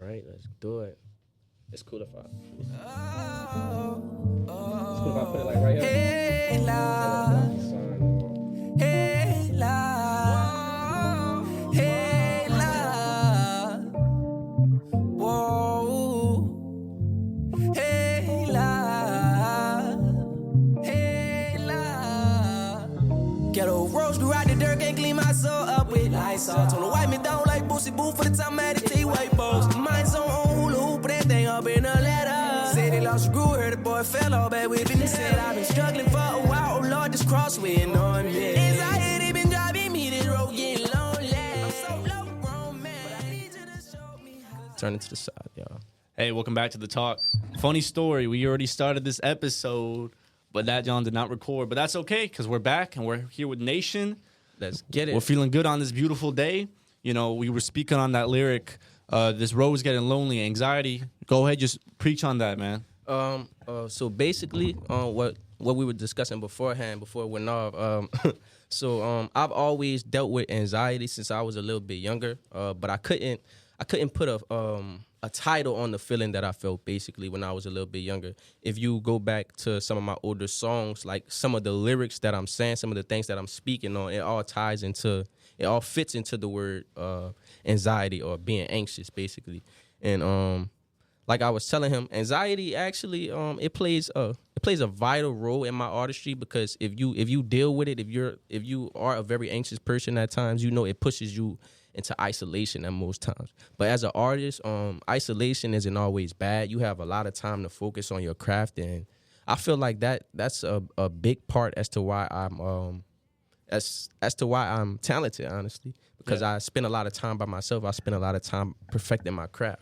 right? Let's do it. It's cool if I put it like right here. Hey, la. Hey, la. Hey, la. Whoa. Hey, la. Hey, la. Ghetto roast, grew out the dirt, can't clean my soul up with Lysol. Told her wipe me down like Boosie Boo for the time I had to take white balls. Mine's on hula hoop, put that thing up in a letter. Say they lost a screw, heard the boy fell all bad with me. Said I've been struggling for a while, oh Lord, this crosswind on me. Anxiety been driving me, this road getting lonely. I'm so low grown, man, but I need you to show me how. turn it to the side, y'all. Hey, welcome back to the talk. Funny story, we already started this episode, but that John did not record. But that's okay, because we're back, and we're here with Nation. Let's get it. We're feeling good on this beautiful day. You know, we were speaking on that lyric, this road's getting lonely, anxiety. Go ahead, just preach on that, man. So basically, what we were discussing beforehand, before it went off, I've always dealt with anxiety since I was a little bit younger, but I couldn't put a title on the feeling that I felt basically when I was a little bit younger. If you go back to some of my older songs, like some of the lyrics that I'm saying, some of the things that I'm speaking on, it all fits into the word anxiety or being anxious, basically. And like I was telling him, anxiety actually it plays a vital role in my artistry, because if you deal with it, if you are a very anxious person at times, you know it pushes you into isolation at most times. But as an artist, isolation isn't always bad. You have a lot of time to focus on your craft, and I feel like that's a big part as to why I'm as to why I'm talented, honestly, because I spend a lot of time by myself. I spend a lot of time perfecting my craft.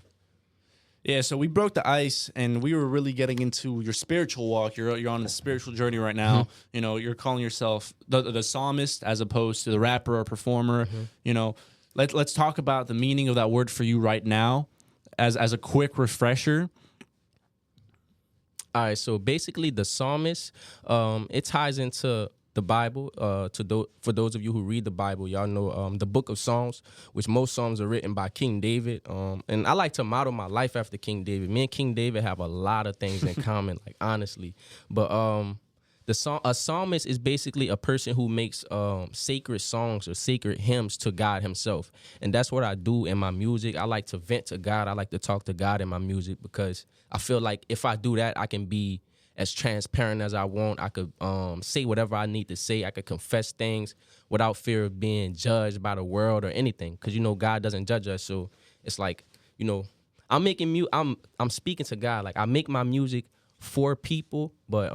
Yeah, so we broke the ice, and we were really getting into your spiritual walk. You're on a spiritual journey right now. Mm-hmm. You know, you're calling yourself the psalmist as opposed to the rapper or performer. Mm-hmm. You know, let's talk about the meaning of that word for you right now, as a quick refresher. All right, so basically the psalmist, it ties into the Bible. For those of you who read the Bible, y'all know the book of Psalms, which most Psalms are written by King David. And I like to model my life after King David. Me and King David have a lot of things in common, like honestly. But a psalmist is basically a person who makes sacred songs or sacred hymns to God himself. And that's what I do in my music. I like to vent to God. I like to talk to God in my music, because I feel like if I do that, I can be as transparent as I want. I could say whatever I need to say. I could confess things without fear of being judged by the world or anything, because you know God doesn't judge us. So it's like, you know, I'm speaking to God. Like, I make my music for people, but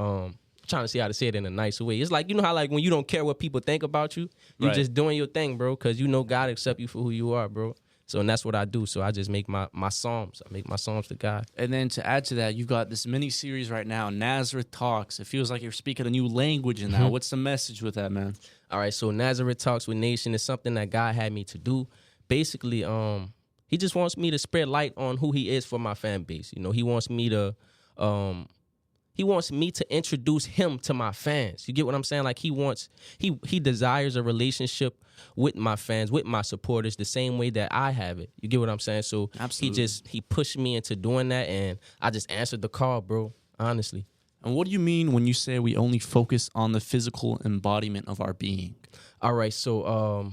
trying to see how to say it in a nice way. It's like, you know how like when you don't care what people think about you, you're just doing your thing, bro, because you know God accept you for who you are, bro. So, and that's what I do. So I just make my psalms. I make my psalms to God. And then to add to that, you've got this mini series right now, Nazareth Talks. It feels like you're speaking a new language in that. Mm-hmm. What's the message with that, man? All right, so Nazareth Talks with Nation is something that God had me to do. Basically, he just wants me to spread light on who he is for my fan base. You know, he wants me to introduce him to my fans. You get what I'm saying? Like he desires a relationship with my fans, with my supporters, the same way that I have it. You get what I'm saying? So absolutely. he pushed me into doing that, and I just answered the call, bro, honestly. And what do you mean when you say we only focus on the physical embodiment of our being? All right, so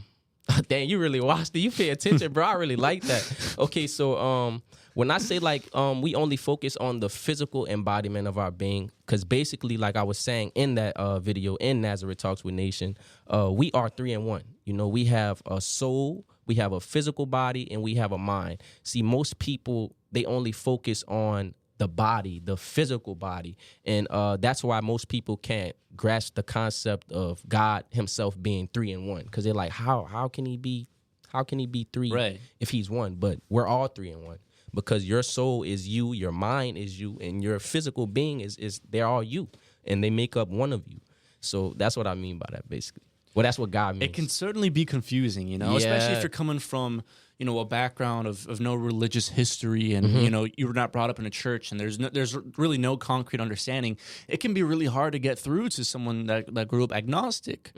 dang, you really watched it. You pay attention, bro. I really like that. Okay, so when I say like we only focus on the physical embodiment of our being, because basically, like I was saying in that video in Nazareth Talks with Nation, we are 3 in 1. You know, we have a soul, we have a physical body, and we have a mind. See, most people, they only focus on the body, the physical body. And that's why most people can't grasp the concept of God himself being 3 in 1. Because they're like, how can he be 3 if he's 1? But we're all 3 in 1. Because your soul is you, your mind is you, and your physical being is they're all you. And they make up one of you. So that's what I mean by that, basically. Well, that's what God means. It can certainly be confusing, you know, especially if you're coming from, you know, a background of no religious history and, you know, you were not brought up in a church and there's really no concrete understanding. It can be really hard to get through to someone that grew up agnostic.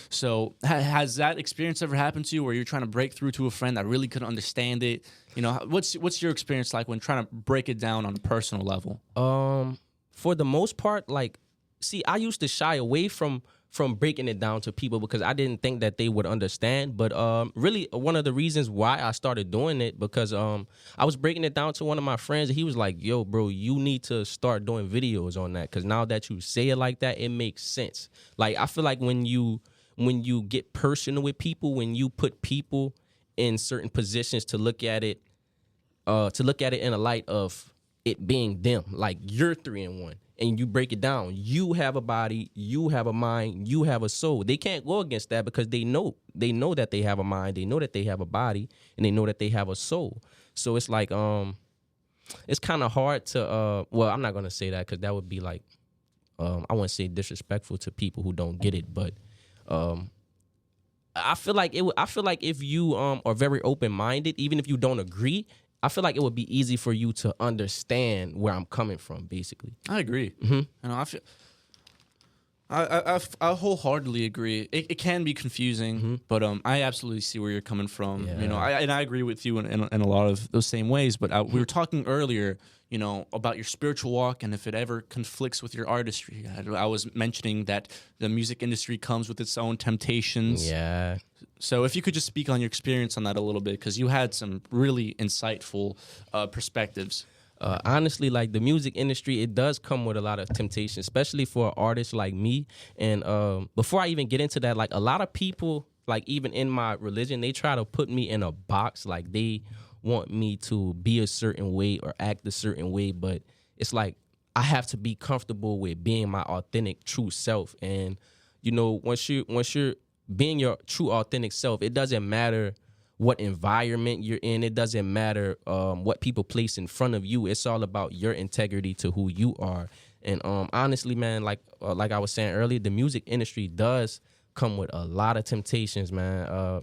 So has that experience ever happened to you where you're trying to break through to a friend that really couldn't understand it? You know, what's your experience like when trying to break it down on a personal level? For the most part, like, see, I used to shy away from breaking it down to people because I didn't think that they would understand. But really, one of the reasons why I started doing it because I was breaking it down to one of my friends, and he was like, "Yo, bro, you need to start doing videos on that because now that you say it like that, it makes sense." Like, I feel like when you get personal with people, when you put people in certain positions to look at it in a light of it being them, like you're 3 in 1. And you break it down. You have a body, you have a mind, you have a soul. They can't go against that because they know that they have a mind, they know that they have a body, and they know that they have a soul. So it's like it's kind of hard to well, I'm not gonna say that because that would be like I wouldn't say disrespectful to people who don't get it, but I feel like if you are very open minded, even if you don't agree, I feel like it would be easy for you to understand where I'm coming from, basically. I agree. You know, I wholeheartedly agree. It can be confusing, but I absolutely see where you're coming from. Yeah. You know, I agree with you in a lot of those same ways. But we were talking earlier, you know, about your spiritual walk and if it ever conflicts with your artistry. I was mentioning that the music industry comes with its own temptations. Yeah. So if you could just speak on your experience on that a little bit, because you had some really insightful perspectives. Honestly, like the music industry, it does come with a lot of temptation, especially for artists like me. And before I even get into that, like a lot of people, like even in my religion, they try to put me in a box. Like they want me to be a certain way or act a certain way. But it's like I have to be comfortable with being my authentic, true self. And, you know, once you're being your true, authentic self, it doesn't matter what environment you're in. It doesn't matter what people place in front of you. It's all about your integrity to who you are. And honestly, man, like I was saying earlier, the music industry does come with a lot of temptations, man. I'm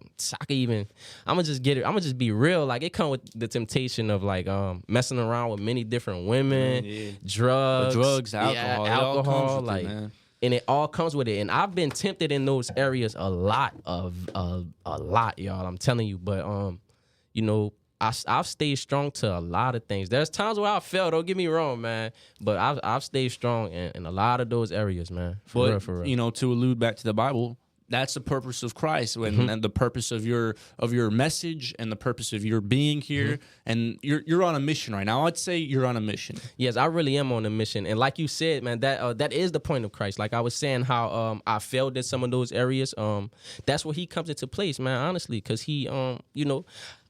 gonna just be real. Like it come with the temptation of like messing around with many different women, drugs, alcohol, like. Man. And it all comes with it. And I've been tempted in those areas a lot, y'all. I'm telling you. But, you know, I've stayed strong to a lot of things. There's times where I fell, don't get me wrong, man. But I've stayed strong in a lot of those areas, man. For real. You know, to allude back to the Bible, that's the purpose of Christ and the purpose of your message and the purpose of your being here. And you're on a mission right now. I'd say you're on a mission. Yes, I really am on a mission. And like you said, man, that is the point of Christ. Like I was saying how I failed in some of those areas. That's where he comes into place, man, honestly, because he, you know,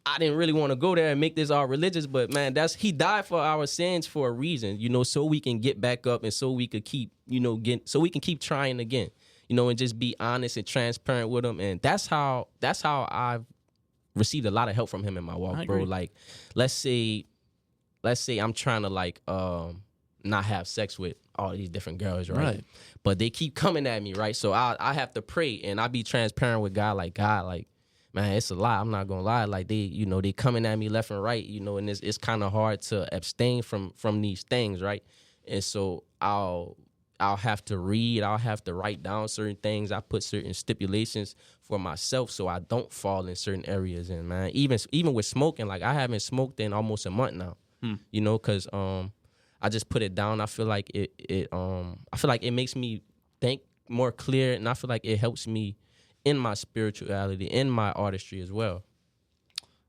I didn't really want to go there and make this all religious, but man, he died for our sins for a reason, you know, so we can get back up and so we could keep, you know, so we can keep trying again. You know, and just be honest and transparent with him. And that's how I've received a lot of help from him in my walk, bro. Like, let's say I'm trying to like not have sex with all these different girls, right? But they keep coming at me, right? So I have to pray and I be transparent with God, like, man, it's a lie. I'm not gonna lie. Like they coming at me left and right, you know, and it's kind of hard to abstain from these things, right? And so I'll have to read. I'll have to write down certain things. I put certain stipulations for myself so I don't fall in certain areas. And man, even with smoking, like I haven't smoked in almost a month now. You know, because I just put it down. I feel like it makes me think more clear, and I feel like it helps me in my spirituality, in my artistry as well.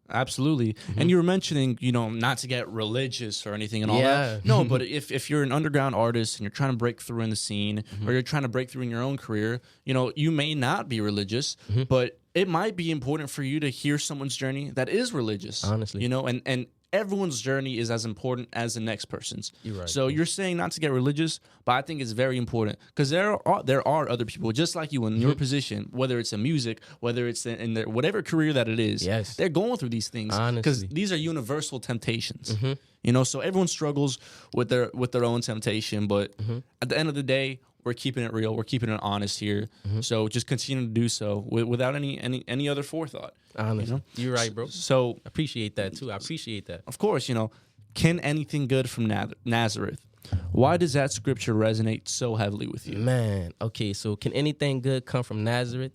Absolutely. And you were mentioning, you know, not to get religious or anything and all that. No, but if you're an underground artist and you're trying to break through in the scene or you're trying to break through in your own career, you know, you may not be religious, but it might be important for you to hear someone's journey that is religious. Honestly. You know, and everyone's journey is as important as the next person's. You're right. So you're saying not to get religious, but I think it's very important because there are other people just like you in your position, whether it's in music, whether it's in their whatever career that it is. Yes. They're going through these things because these are universal temptations. You know, so everyone struggles with their own temptation, but at the end of the day, we're keeping it real. We're keeping it honest here. So just continue to do so without any other forethought. Honestly, you're right, bro. So Appreciate that too. I appreciate that. of course, can anything good from Nazareth? Why does that scripture resonate so heavily with you? Man, okay, so can anything good come from Nazareth?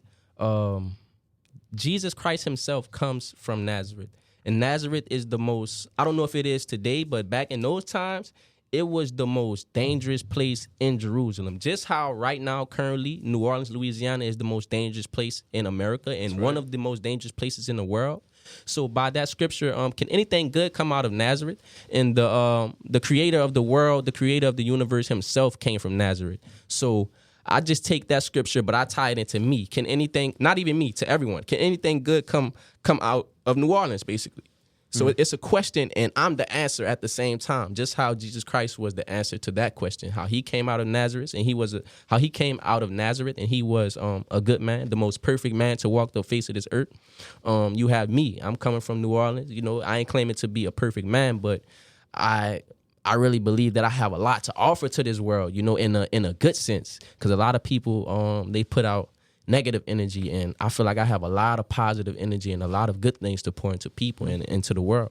Jesus Christ himself comes from Nazareth. And Nazareth is the most, I don't know if it is today, but back in those times, it was the most dangerous place in Jerusalem. Just how right now, currently, New Orleans, Louisiana is the most dangerous place in America and one of the most dangerous places in the world. So by that scripture, can anything good come out of Nazareth? And the creator of the world, the creator of the universe himself came from Nazareth. So I just take that scripture, but I tie it into me. Can anything, not even me, to everyone, can anything good come out of New Orleans, basically? So it's a question, and I'm the answer at the same time. Just how Jesus Christ was the answer to that question. How he came out of Nazareth, and he was a good man, the most perfect man to walk the face of this earth. You have me. I'm coming from New Orleans. I ain't claiming to be a perfect man, but I really believe that I have a lot to offer to this world. In a good sense, because a lot of people they put out negative energy, and I feel like I have a lot of positive energy and a lot of good things to pour into people and into the world.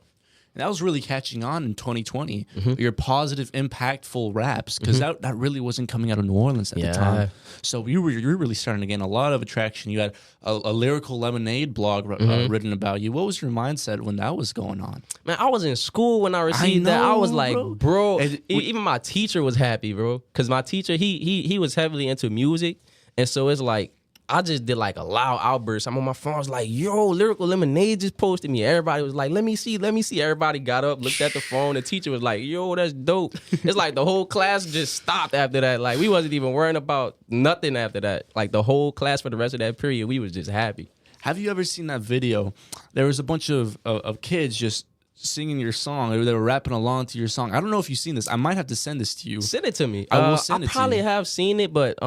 And that was really catching on in 2020. Your positive, impactful raps, because that really wasn't coming out of New Orleans at the time. So you were really starting to gain a lot of attraction. You had a lyrical lemonade blog written about you. What was your mindset when that was going on? Man, I was in school when I received that. I was like, bro, even my teacher was happy, bro, because my teacher he was heavily into music, and so it's like, I just did like a loud outburst. I'm on my phone. I was like, yo, Lyrical Lemonade just posted me. Everybody was like, let me see. Everybody got up, looked at the phone. The teacher was like, yo, that's dope. It's like the whole class just stopped after that. Like, we wasn't even worrying about nothing after that. Like, the whole class for the rest of that period, we was just happy. Have you ever seen that video? There was a bunch of kids just singing your song. They were rapping along to your song. I don't know if you've seen this. I might have to send this to you. Send it to me. I will send it to you. I probably have seen it, but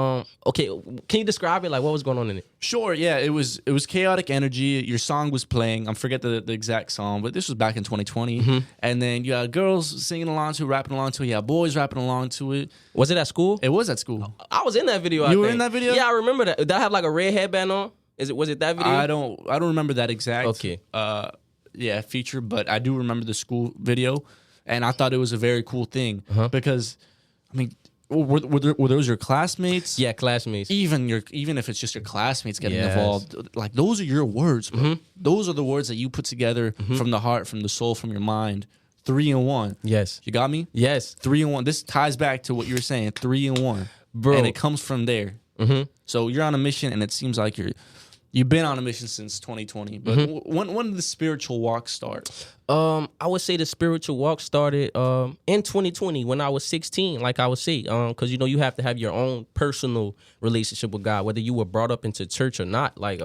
okay. Can you describe it? Like, what was going on in it? Sure. Yeah, it was chaotic energy. Your song was playing. I forget the exact song, but this was back in 2020. And then you had girls singing along to it, rapping along to it. You had boys rapping along to it. Was it at school? It was at school. I was in that video. You were in that video? Yeah, I remember that. Did I have like a red headband on? Was it that video? I don't remember that exact. Okay. Feature, but I do remember the school video, and I thought it was a very cool thing because, I mean, were those your classmates? Yeah, classmates. Even if it's just your classmates getting involved, like those are your words, bro. Those are the words that you put together from the heart, from the soul, from your mind. 3 in 1. Yes. You got me? Yes. 3 in 1. This ties back to what you were saying. 3 in 1, bro, and it comes from there. So you're on a mission, and it seems like you've been on a mission since 2020, but when did the spiritual walk start? I would say the spiritual walk started in 2020 when I was 16, like I would say, because you have to have your own personal relationship with God, whether you were brought up into church or not. Like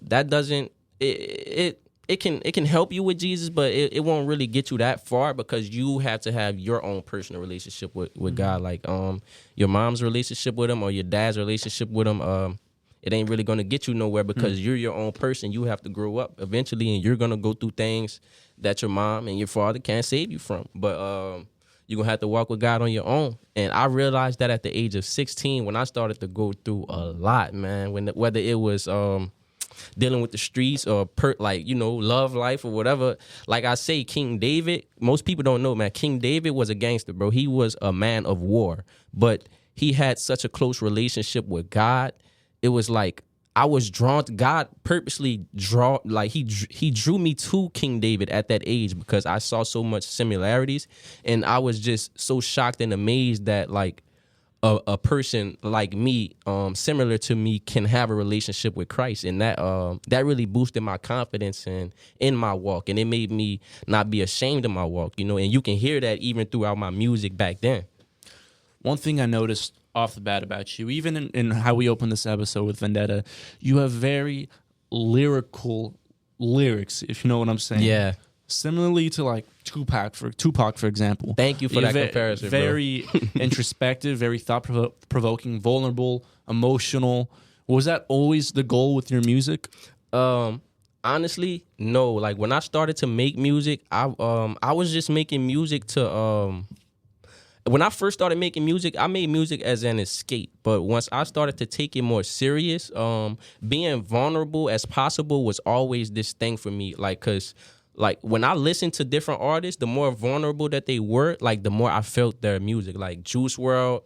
that doesn't it can help you with Jesus, but it won't really get you that far because you have to have your own personal relationship with God, like your mom's relationship with him or your dad's relationship with him. It ain't really going to get you nowhere because you're your own person. You have to grow up eventually, and you're going to go through things that your mom and your father can't save you from. But you're going to have to walk with God on your own. And I realized that at the age of 16 when I started to go through a lot, man, whether it was dealing with the streets or love life or whatever. Like I say, King David, most people don't know, man, King David was a gangster, bro. He was a man of war, but he had such a close relationship with God. It was like I was drawn to God, purposely he drew me to King David at that age because I saw so much similarities, and I was just so shocked and amazed that like a person like me, similar to me, can have a relationship with Christ, and that really boosted my confidence in my walk, and it made me not be ashamed of my walk, and you can hear that even throughout my music back then. One thing I noticed off the bat about you, even in how we opened this episode with Vendetta, you have very lyrical lyrics, if you know what I'm saying. Yeah. Similarly to like Tupac, for example. Thank you for that comparison, very introspective, very thought-provoking, vulnerable, emotional. Was that always the goal with your music? Honestly, no. Like when I started to make music, I was just making music to when I first started making music, I made music as an escape. But once I started to take it more serious, being vulnerable as possible was always this thing for me. Like, cause like when I listened to different artists, the more vulnerable that they were, like the more I felt their music. Like Juice WRLD,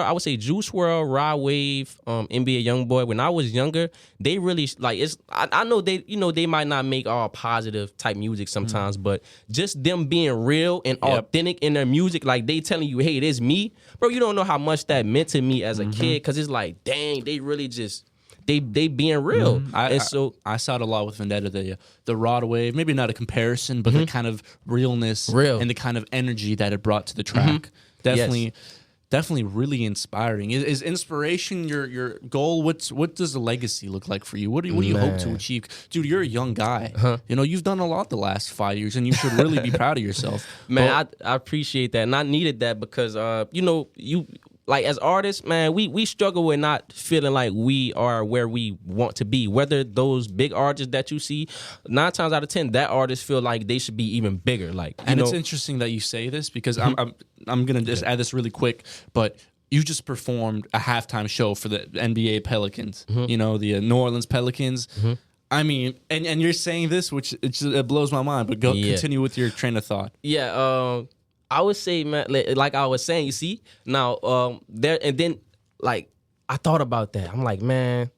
I would say Juice WRLD, Rod Wave, NBA YoungBoy. When I was younger, they really like it's. I know they, they might not make all positive type music sometimes, but just them being real and authentic in their music, like they telling you, hey, this me, bro. You don't know how much that meant to me as a kid, because it's like, dang, they really just. They being real. I saw it a lot with Vendetta, the Rod Wave, maybe not a comparison, but the kind of realness and the kind of energy that it brought to the track. Definitely really inspiring. Is inspiration your goal? What does a legacy look like for you? What do you hope to achieve? Dude, you're a young guy. You've done a lot the last 5 years, and you should really be proud of yourself. Man, I appreciate that. And I needed that because, you like as artists, man, we struggle with not feeling like we are where we want to be. Whether those big artists that you see, 9 times out of 10, that artists feel like they should be even bigger. Like, it's interesting that you say this because I'm gonna just add this really quick, but you just performed a halftime show for the NBA Pelicans. The New Orleans Pelicans. I mean, and you're saying this, which it blows my mind. But continue with your train of thought. Yeah. I would say, man, like I was saying, you see, now there, and then like I thought about that. I'm like, man,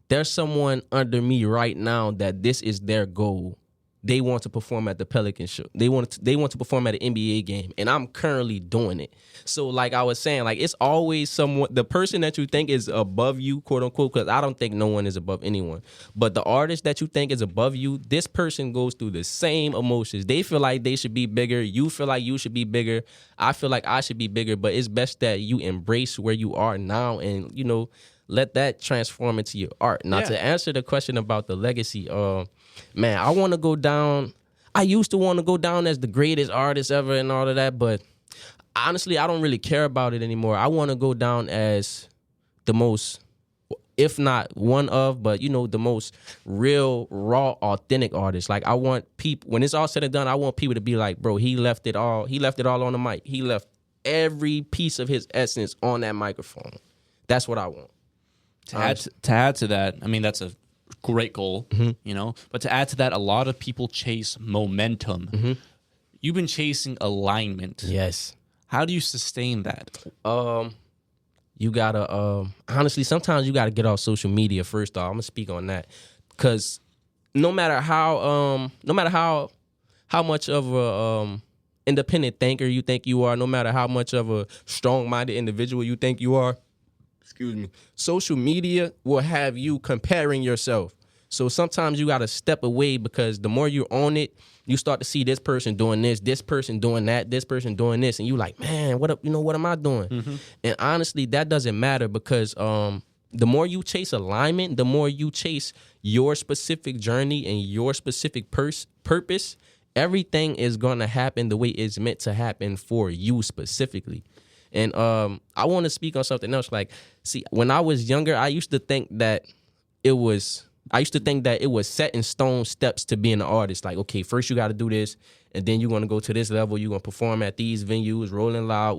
there's someone under me right now that this is their goal. They want to perform at the Pelican show. They want to perform at an NBA game, and I'm currently doing it. So, like I was saying, like it's always someone, the person that you think is above you, quote unquote, because I don't think no one is above anyone. But the artist that you think is above you, this person goes through the same emotions. They feel like they should be bigger. You feel like you should be bigger. I feel like I should be bigger. But it's best that you embrace where you are now, and let that transform into your art. Now, to answer the question about the legacy, man, I want to go down. I used to want to go down as the greatest artist ever and all of that, but honestly, I don't really care about it anymore. I want to go down as the most, if not one of, but the most real, raw, authentic artist. Like I want people, when it's all said and done, I want people to be like, bro, he left it all on the mic. He left every piece of his essence on that microphone. That's what I want. To add to that, I mean, that's a great goal, but to add to that, a lot of people chase momentum. You've been chasing alignment. Yes. How do you sustain that? You gotta honestly, sometimes you gotta get off social media first off. I'm gonna speak on that, because no matter how much of a independent thinker you think you are, no matter how much of a strong-minded individual you think you are, social media will have you comparing yourself. So sometimes you got to step away, because the more you're on it, you start to see this person doing this person doing that, this person doing this, and you like, man, what am I doing? And honestly, that doesn't matter, because the more you chase alignment, the more you chase your specific journey and your specific purpose, everything is going to happen the way it's meant to happen for you specifically. And I want to speak on something else. Like, see, when I was younger, I used to think that it was set in stone steps to being an artist. Like, okay, first you got to do this, and then you're going to go to this level. You're going to perform at these venues, Rolling Loud,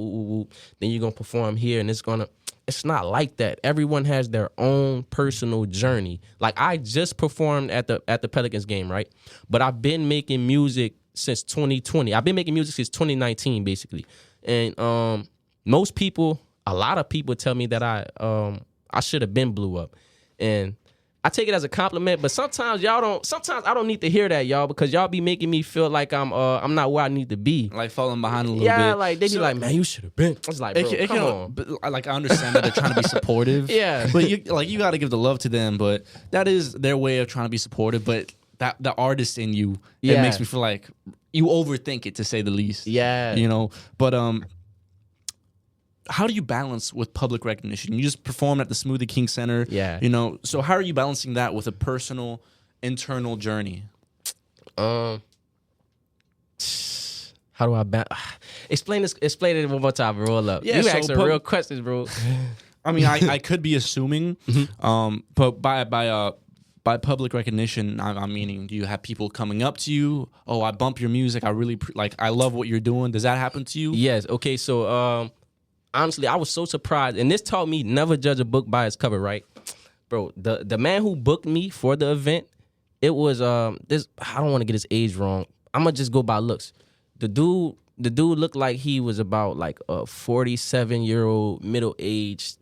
then you're going to perform here, and it's not like that. Everyone has their own personal journey. Like, I just performed at the Pelicans game, right? But I've been making music since 2020. I've been making music since 2019, basically. And a lot of people tell me that I should have been blew up. And I take it as a compliment, but sometimes I don't need to hear that, y'all, because y'all be making me feel like I'm not where I need to be. Like falling behind a little bit. Yeah, like they be like, man, you should have been. It's like, bro, come on. But, like, I understand that they're trying to be supportive. Yeah. But you got to give the love to them, but that is their way of trying to be supportive. But that the artist in you, it makes me feel like you overthink it, to say the least. Yeah. But how do you balance with public recognition? You just performed at the Smoothie King Center. Yeah. So how are you balancing that with a personal, internal journey? How do I explain it one more time, roll up. Yeah, you asking real questions, bro. I mean, I could be assuming, but by by public recognition, I'm meaning, do you have people coming up to you? Oh, I bump your music. I really I love what you're doing. Does that happen to you? Yes. Okay. So honestly, I was so surprised, and this taught me never judge a book by its cover, right? Bro, the man who booked me for the event, it was this. I don't want to get his age wrong. I'm gonna just go by looks. The dude looked like he was about like a 47-year-old middle-aged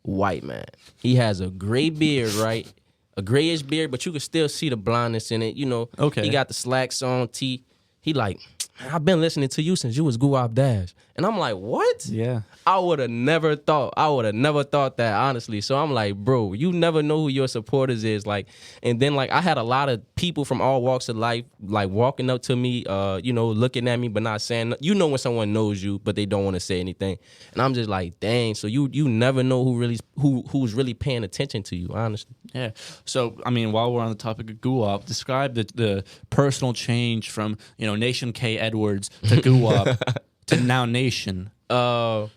white man. He has a gray beard, right? A grayish beard, but you can still see the blondness in it. You know, Okay. He got the slacks on, tee. He like, I've been listening to you since you was Guwap Dashh. And I'm like, what? Yeah. I would have never thought that, honestly. So I'm like, bro, you never know who your supporters is. Like, and then like I had a lot of people from all walks of life like walking up to me, looking at me but not saying. You know when someone knows you but they don't want to say anything. And I'm just like, dang. So you never know who's really paying attention to you, honestly. Yeah. So, I mean, while we're on the topic of Guwap, describe the personal change from, Nation K. Edwards to Guwap to now Nation. Man.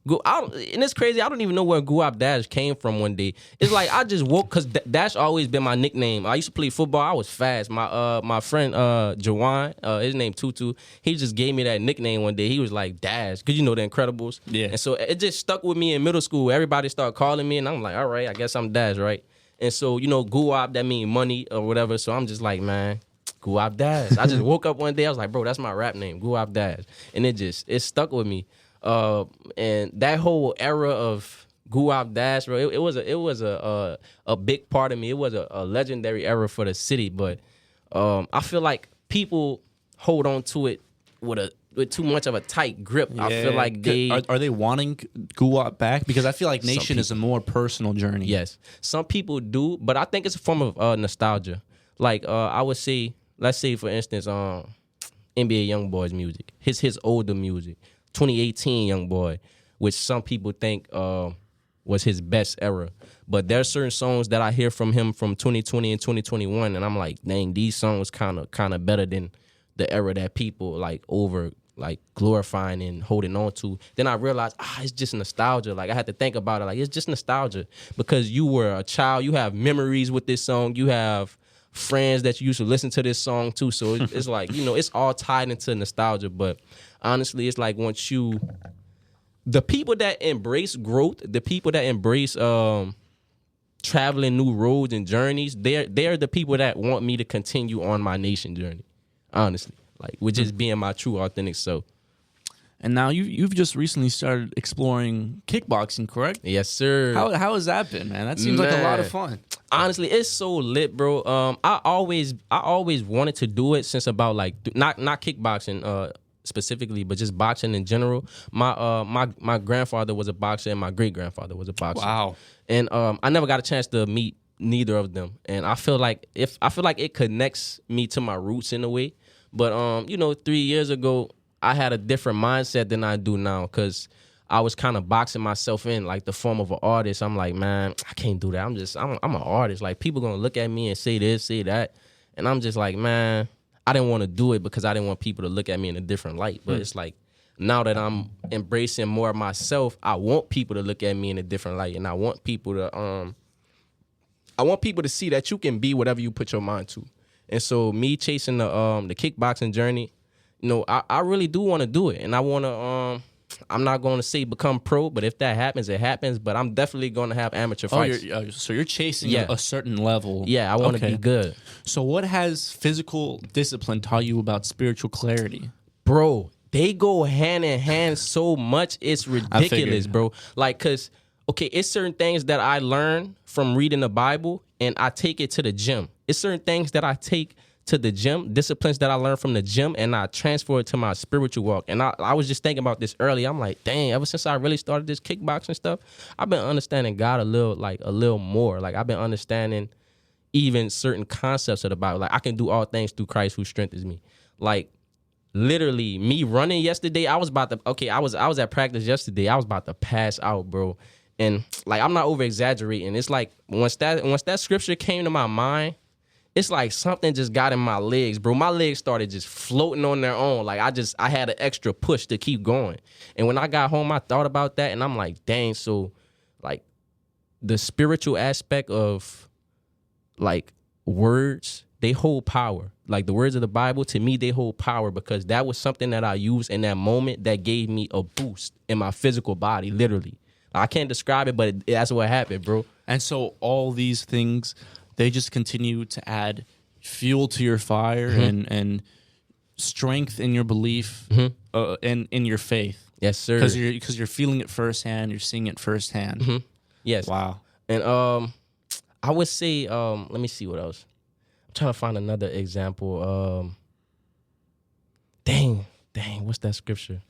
And it's crazy. I don't even know where Guwap Dashh came from one day. It's like I just woke, because Dash always been my nickname. I used to play football. I was fast. My friend Jawan, his name Tutu, he just gave me that nickname one day. He was like Dash, because the Incredibles. Yeah. And so it just stuck with me in middle school. Everybody started calling me, and I'm like, all right, I guess I'm Dash, right? And so, Guwap, that mean money or whatever. So I'm just like, man, Guwap Dashh. I just woke up one day, I was like, bro, that's my rap name, Guwap Dashh. And it stuck with me. And that whole era of Guwap Dashh, bro, it was a big part of me. It was a legendary era for the city. But I feel like people hold on to it with too much of a tight grip. Yeah. I feel like are they wanting Guwap back? Because I feel like Nation is a more personal journey. Yes, some people do, but I think it's a form of nostalgia. Like I would say, let's say for instance, NBA YoungBoy's music, his older music, 2018 YoungBoy, which some people think was his best era. But there's certain songs that I hear from him from 2020 and 2021, and I'm like, dang, these songs kind of better than the era that people glorifying and holding on to. Then I realized, it's just nostalgia. Like I had to think about it. Like it's just nostalgia because you were a child. You have memories with this song. You have friends that you used to listen to this song to. So it's like, it's all tied into nostalgia. But honestly, it's like the people that embrace growth, the people that embrace traveling new roads and journeys, they're the people that want me to continue on my Nation journey. Honestly, like with just being my true authentic self. And now you've just recently started exploring kickboxing, correct? Yes, sir. How has that been, man? That seems like a lot of fun. Honestly, it's so lit, bro. I always wanted to do it since about like not kickboxing specifically, but just boxing in general. My grandfather was a boxer and my great grandfather was a boxer. Wow. And I never got a chance to meet neither of them. And I feel like it connects me to my roots in a way. But 3 years ago, I had a different mindset than I do now because I was kind of boxing myself in like the form of an artist. I'm like, man, I can't do that. I'm an artist. Like people gonna look at me and say this, say that, and I'm just like, man, I didn't want to do it because I didn't want people to look at me in a different light. But it's like now that I'm embracing more of myself, I want people to look at me in a different light, and I want people to see that you can be whatever you put your mind to. And so me chasing the kickboxing journey, I really do want to do it, and I want to. I'm not going to say become pro, but if that happens, it happens. But I'm definitely going to have amateur fights. So you're chasing a certain level. Yeah, I want to be good. So what has physical discipline taught you about spiritual clarity? Bro, they go hand in hand so much. It's ridiculous, bro. Like, because, okay, it's certain things that I learned from reading the Bible, and I take it to the gym. It's certain things that I take to the gym, disciplines that I learned from the gym, and I transfer it to my spiritual walk. And I was just thinking about this earlier. I'm like, dang, ever since I really started this kickboxing stuff, I've been understanding God a little more. Like I've been understanding even certain concepts of the Bible. Like I can do all things through Christ who strengthens me. Like literally me running yesterday, I was at practice yesterday. I was about to pass out, bro. And like I'm not over exaggerating. It's like once that scripture came to my mind, it's like something just got in my legs, bro. My legs started just floating on their own. Like I had an extra push to keep going. And when I got home, I thought about that, and I'm like, dang. So, like, the spiritual aspect of like words, they hold power. Like the words of the Bible, to me, they hold power because that was something that I used in that moment that gave me a boost in my physical body, literally. I can't describe it, but that's what happened, bro. And so all these things, they just continue to add fuel to your fire and strength in your belief and in your faith. Yes, sir. Because you're feeling it firsthand, you're seeing it firsthand. Yes. Wow. And I would say, let me see what else. I'm trying to find another example. Dang, what's that scripture?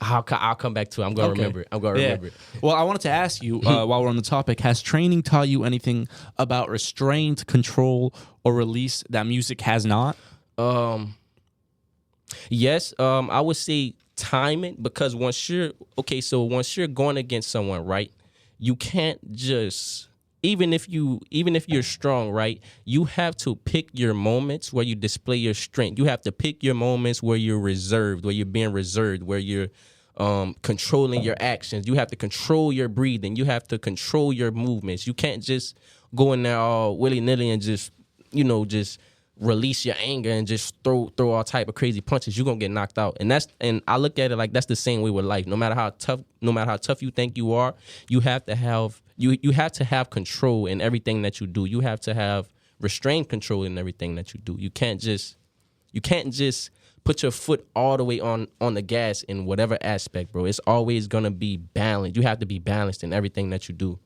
I'll come back to it. I'm going to remember it. Remember it. Well, I wanted to ask you, while we're on the topic, has training taught you anything about restraint, control, or release that music has not? Yes, I would say timing, because once you're going against someone, right, you can't just, even if you're strong, right, you have to pick your moments where you display your strength. You have to pick your moments where you're reserved, where you're being reserved, where you're controlling your actions. You have to control your breathing. You have to control your movements. You can't just go in there all willy-nilly and just release your anger and just throw all type of crazy punches. You're gonna get knocked out. And I look at it like that's the same way with life. No matter how tough you think you are, you have to have control in everything that you do. You have to have restrained control in everything that you do. You can't just put your foot all the way on the gas in whatever aspect, bro. It's always gonna be balanced. You have to be balanced in everything that you do.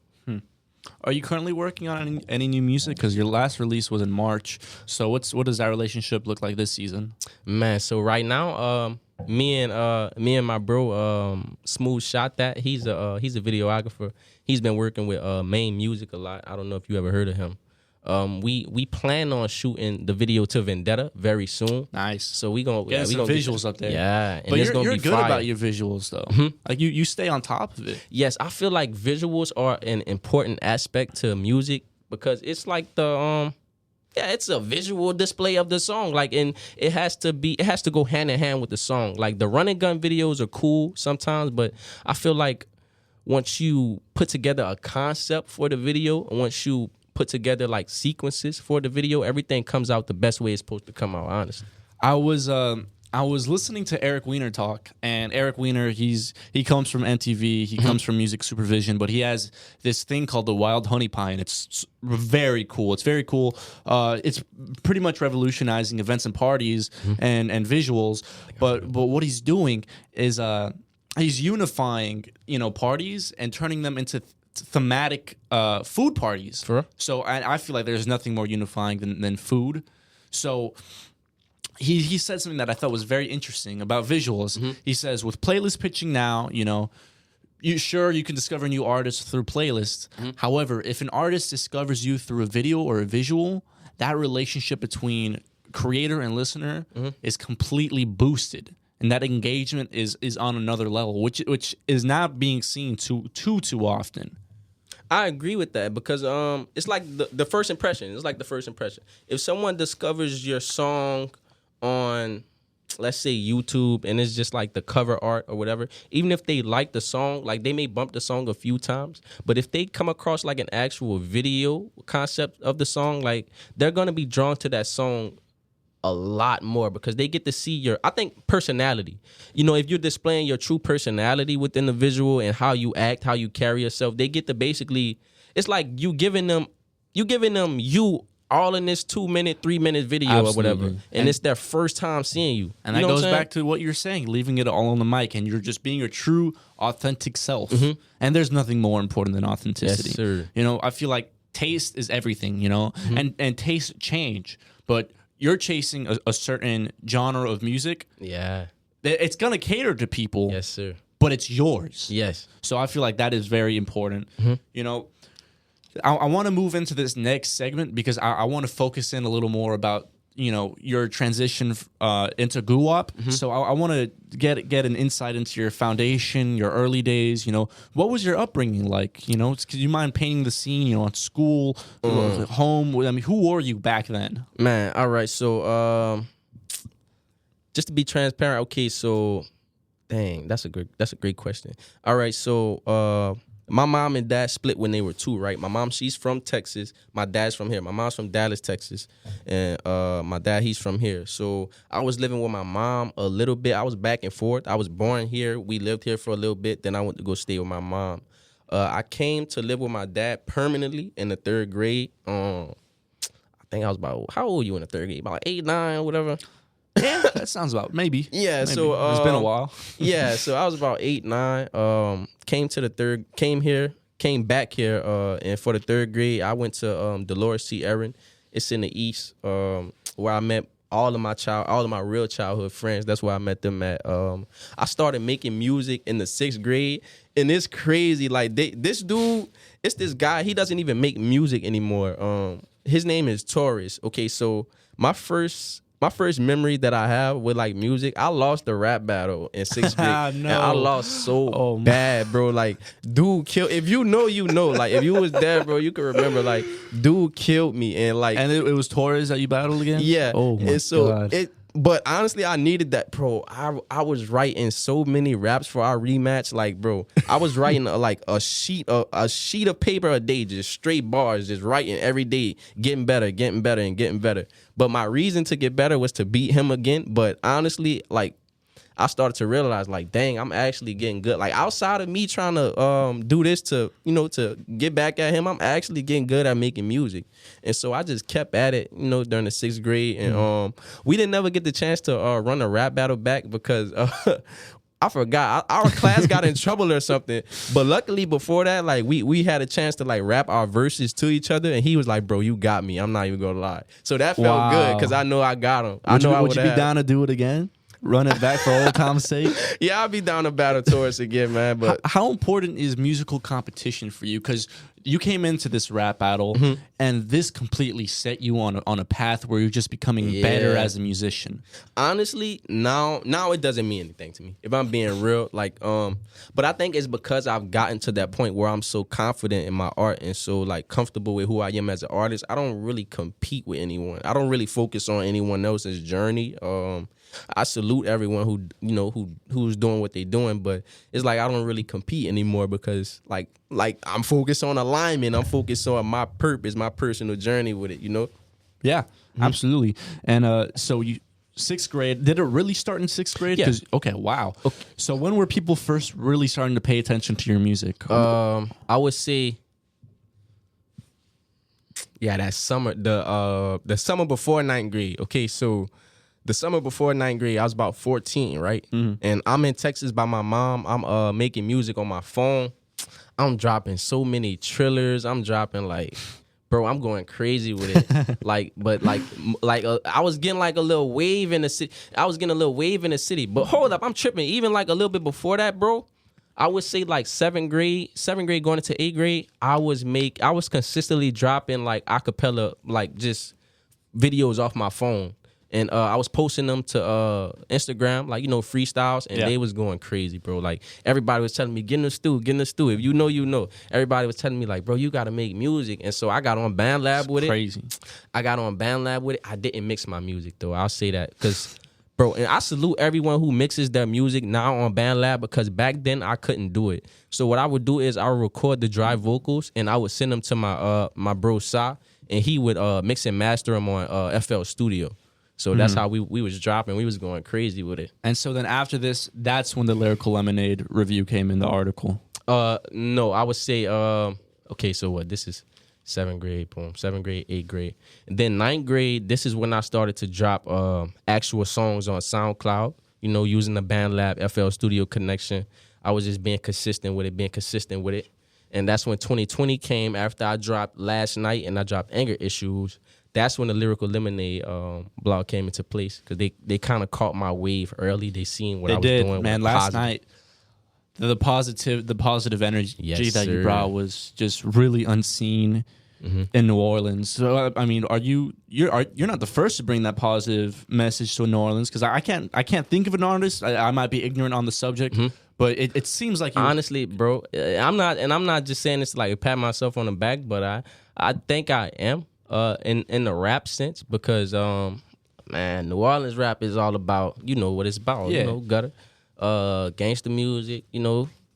Are you currently working on any new music? Because your last release was in March. So what does that relationship look like this season? Man, so right now, me and my bro, Smooth Shot That. He's a videographer. He's been working with Main Music a lot. I don't know if you ever heard of him. We plan on shooting the video to Vendetta very soon. Nice. So we gonna get some visuals up there. Yeah, and but it's you're gonna be good fire. about your visuals though. Like you stay on top of it. Yes, I feel like visuals are an important aspect to music because it's like it's a visual display of the song. Like, and it has to go hand in hand with the song. Like the run and gun videos are cool sometimes, but I feel like once you put together a concept for the video, and once you put together like sequences for the video, everything comes out the best way it's supposed to come out, honestly. I was listening to Eric Weiner talk, and Eric Weiner, he comes from MTV, he comes from Music Supervision, but he has this thing called the Wild Honey Pie, and it's very cool. It's very cool. It's pretty much revolutionizing events and parties and visuals. But what he's doing is he's unifying parties and turning them into thematic food parties. For real? So I feel like there's nothing more unifying than food. So he said something that I thought was very interesting about visuals. He says, with playlist pitching now, you can discover new artists through playlists. However, if an artist discovers you through a video or a visual, that relationship between creator and listener is completely boosted. And that engagement is on another level, which is not being seen too often. I agree with that because it's like the first impression. It's like the first impression. If someone discovers your song on, let's say, YouTube, and it's just like the cover art or whatever, even if they like the song, like they may bump the song a few times, but if they come across like an actual video concept of the song, like they're going to be drawn to that song a lot more because they get to see your, I think, personality. If you're displaying your true personality within the visual and how you act, how you carry yourself, they get to basically, it's like you giving them you all in this 2-minute, 3-minute video. Absolutely. Or whatever. And it's their first time seeing you. And that goes back to what you're saying, leaving it all on the mic, and you're just being your true, authentic self. And there's nothing more important than authenticity. Yes, sir. I feel like taste is everything, and taste change. But you're chasing a certain genre of music. Yeah. It's going to cater to people. Yes, sir. But it's yours. Yes. So I feel like that is very important. I want to move into this next segment because I want to focus in a little more about your transition into Guwap. So I want to get an insight into your foundation, your early days. What was your upbringing like? Could you mind painting the scene? At school, home. I mean, who were you back then? Man, all right. So just to be transparent, okay. So, dang, that's a great question. All right. So my mom and dad split when they were 2, right? My mom, she's from Texas. My dad's from here. My mom's from Dallas, Texas. And my dad, he's from here. So I was living with my mom a little bit. I was back and forth. I was born here. We lived here for a little bit. Then I went to go stay with my mom. I came to live with my dad permanently in the 3rd grade. I think I was about, how old were you in the 3rd grade? About 8, 9, whatever. Yeah, that sounds about maybe. Yeah, maybe. so it's been a while. Yeah, so I was about 8, 9. Came back here, and for the 3rd grade, I went to Dolores C. Erin. It's in the East, where I met all of my real childhood friends. That's where I met them at. I started making music in the 6th grade, and it's crazy. Like this dude, it's this guy. He doesn't even make music anymore. His name is Taurus. Okay, so my first memory that I have with like music, I lost the rap battle in 6th grade. No. And I lost so bad, bro. Like, dude killed. If you know, you know. Like, if you was there, bro, you can remember. Like, dude killed me, and like, and it was Torres that you battled again. Yeah. Oh my and so God. But honestly, I needed that, bro. I was writing so many raps for our rematch. Like, bro, I was writing a sheet of paper a day, just straight bars, just writing every day, getting better, and getting better. But my reason to get better was to beat him again. But honestly, like, I started to realize, like, dang, I'm actually getting good. Like, outside of me trying to do this to get back at him, I'm actually getting good at making music. And so I just kept at it, during the 6th grade. And we didn't never get the chance to run a rap battle back because I forgot. Our class got in trouble or something. But luckily before that, like, we had a chance to like rap our verses to each other. And he was like, bro, you got me. I'm not even going to lie. So that felt good because I know I got him. Would you be down to do it again? Run it back for old time's sake? Yeah, I'll be down to battle Taurus again, man. But how important is musical competition for you? Because you came into this rap battle, and this completely set you on a path where you're just becoming better as a musician. Honestly, now it doesn't mean anything to me. If I'm being real, like, but I think it's because I've gotten to that point where I'm so confident in my art and so like comfortable with who I am as an artist. I don't really compete with anyone. I don't really focus on anyone else's journey. I salute everyone who's doing what they're doing, but it's like I don't really compete anymore because like I'm focused on alignment. I'm focused on my purpose, my personal journey with it, Yeah, absolutely. And so you 6th grade, did it really start in 6th grade? Yeah. Okay, wow. Okay. So when were people first really starting to pay attention to your music? I would say that summer, the summer before 9th grade. Okay, so the summer before 9th grade, I was about 14, right? And I'm in Texas by my mom. I'm making music on my phone. I'm dropping so many trillers. I'm dropping like, bro, I'm going crazy with it. I was getting like a little wave in the city. But hold up, I'm tripping. Even like a little bit before that, bro, I would say like 7th grade going into 8th grade, I was consistently dropping like acapella, like just videos off my phone. And I was posting them to Instagram, like, freestyles, and they was going crazy, bro. Like, everybody was telling me, get in the stew. If you know, you know. Everybody was telling me, like, bro, you got to make music. And so I got on BandLab with it. Crazy. I got on BandLab with it. I didn't mix my music, though. I'll say that. Because, bro, and I salute everyone who mixes their music now on BandLab because back then I couldn't do it. So what I would do is I would record the dry vocals, and I would send them to my bro, Sa, and he would mix and master them on FL Studio. So that's how we was dropping. We was going crazy with it. And so then after this, that's when the Lyrical Lemonade review came in the article. No, I would say, okay, so what? This is 7th grade, boom. 7th grade, 8th grade. And then 9th grade, this is when I started to drop actual songs on SoundCloud, using the BandLab FL Studio connection. I was just being consistent with it. And that's when 2020 came after I dropped Last Night and I dropped Anger Issues. That's when the Lyrical Lemonade blog came into place because they kind of caught my wave early. They seen what I was doing. Man, last night the positive energy that you brought was just really unseen in New Orleans. So I mean, you're not the first to bring that positive message to New Orleans because I can't think of an artist. I might be ignorant on the subject, but it seems like honestly, bro, I'm not just saying this to like pat myself on the back, but I think I am. In the rap sense, because man, New Orleans rap is all about what it's about, gutter, gangster music,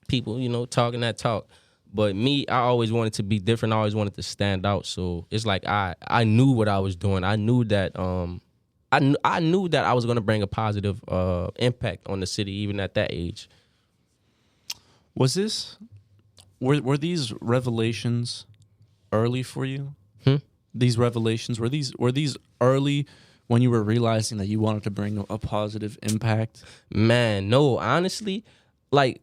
people, talking that talk. But me, I always wanted to be different. I always wanted to stand out. So it's like I knew what I was doing. I knew that I knew that I was gonna bring a positive impact on the city even at that age. Were these revelations early for you? These revelations were these early when you were realizing that you wanted to bring a positive impact? Man, no, honestly, like,